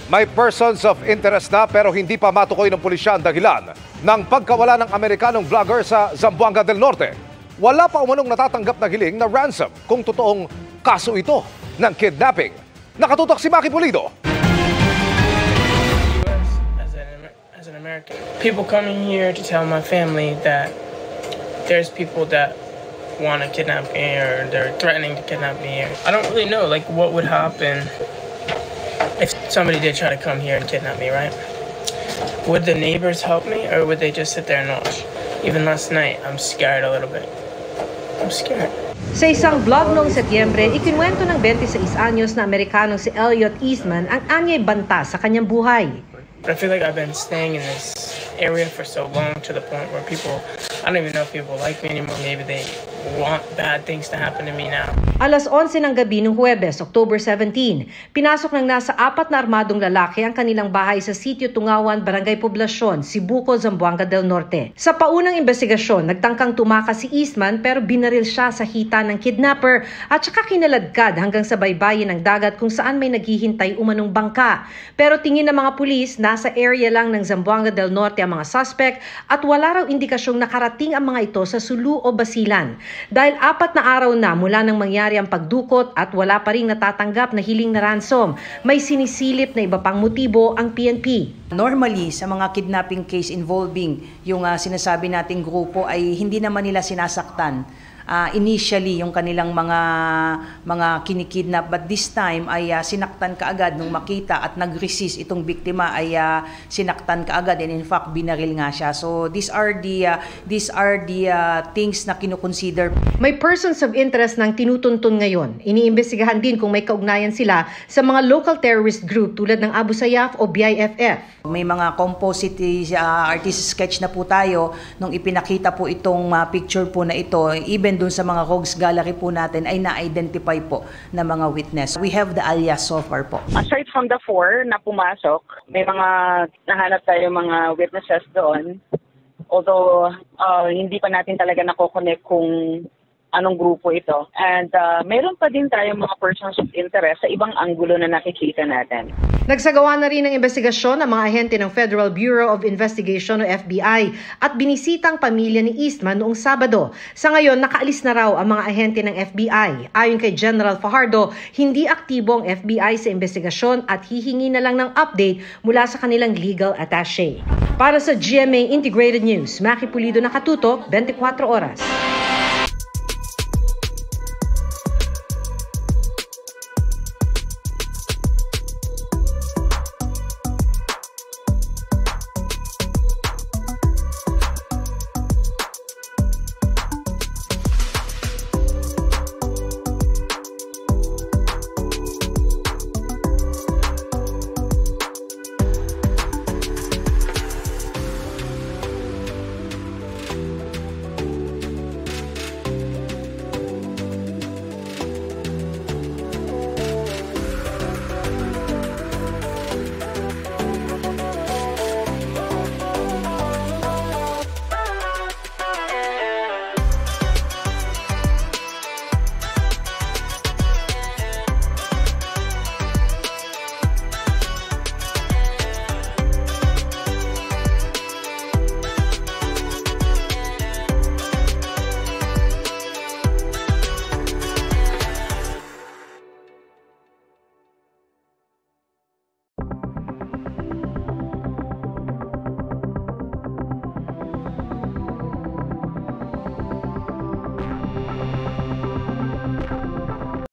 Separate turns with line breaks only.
May persons of interest na pero hindi pa matukoy ng pulisya ang dahilan ng pagkawala ng Amerikanong vlogger sa Zamboanga del Norte. Wala pa umanong natatanggap na hiling na ransom kung totoong kaso ito ng kidnapping. Nakatutok si Maki Pulido.
As an American, people coming here to tell my family that there's people that want to kidnap me or they're threatening to kidnap me here. I don't really know like what would happen if somebody did try to come here and kidnap me, right? Would the neighbors help me or would they just sit there and watch? Even last night, I'm scared a little bit. I'm scared.
Sa isang vlog noong Setyembre, ikinwento ng 26 anyos na Amerikanong si Elliot Eastman ang anyay banta sa kanyang buhay.
But I feel like I've been staying in this area for so long to the point where I don't even know if people like me anymore. Maybe they want bad things to happen to me now.
Alas 11 ng gabi ng Huwebes, October 17, pinasok ng nasa 4 na armadong lalaki ang kanilang bahay sa Sitio Tungawan, Barangay Poblacion, Sibuco, Zamboanga del Norte. Sa paunang investigasyon, nagtangkang tumakas si Eastman pero binaril siya sa hita ng kidnapper at saka kinaladkad hanggang sa baybayin ng dagat kung saan may naghihintay umanong bangka. Pero tingin ng mga pulis, nasa area lang ng Zamboanga del Norte ang mga suspect at wala raw indikasyong nakarating ang mga ito sa Sulu o Basilan. Dahil 4 na araw na mula nang mangyari ang pagdukot at wala pa ring natatanggap na hiling na ransom, may sinisilip na iba pang motibo ang PNP.
Normally, sa mga kidnapping case involving yung sinasabi nating grupo ay hindi naman nila sinasaktan. Initially yung kanilang mga kinikidnap, but this time ay sinaktan kaagad nung makita at nag-resist itong biktima ay sinaktan kaagad and in fact binaril nga siya. So these are the things na kinukonsider.
May persons of interest nang tinutuntun ngayon. Iniimbestigahan din kung may kaugnayan sila sa mga local terrorist group tulad ng Abu Sayyaf o BIFF.
May mga composite artist sketch na po tayo nung ipinakita po itong picture po na ito. Even dun sa mga rogues gallery po natin ay na-identify po na mga witness. We have the alias so far po.
Aside from the 4 na pumasok, may mga nahanap tayo mga witnesses doon. Although hindi pa natin talaga nakokonek kung anong grupo ito. And meron pa din tayong mga persons of interest sa ibang anggulo na nakikita natin.
Nagsagawa na rin ng investigasyon ang mga ahente ng Federal Bureau of Investigation o FBI at binisita ang pamilya ni Eastman noong Sabado. Sa ngayon, nakaalis na raw ang mga ahente ng FBI. Ayon kay General Fajardo, hindi aktibo ang FBI sa investigasyon at hihingi na lang ng update mula sa kanilang legal attaché. Para sa GMA Integrated News, Maki Pulido, nakatutok, 24 oras.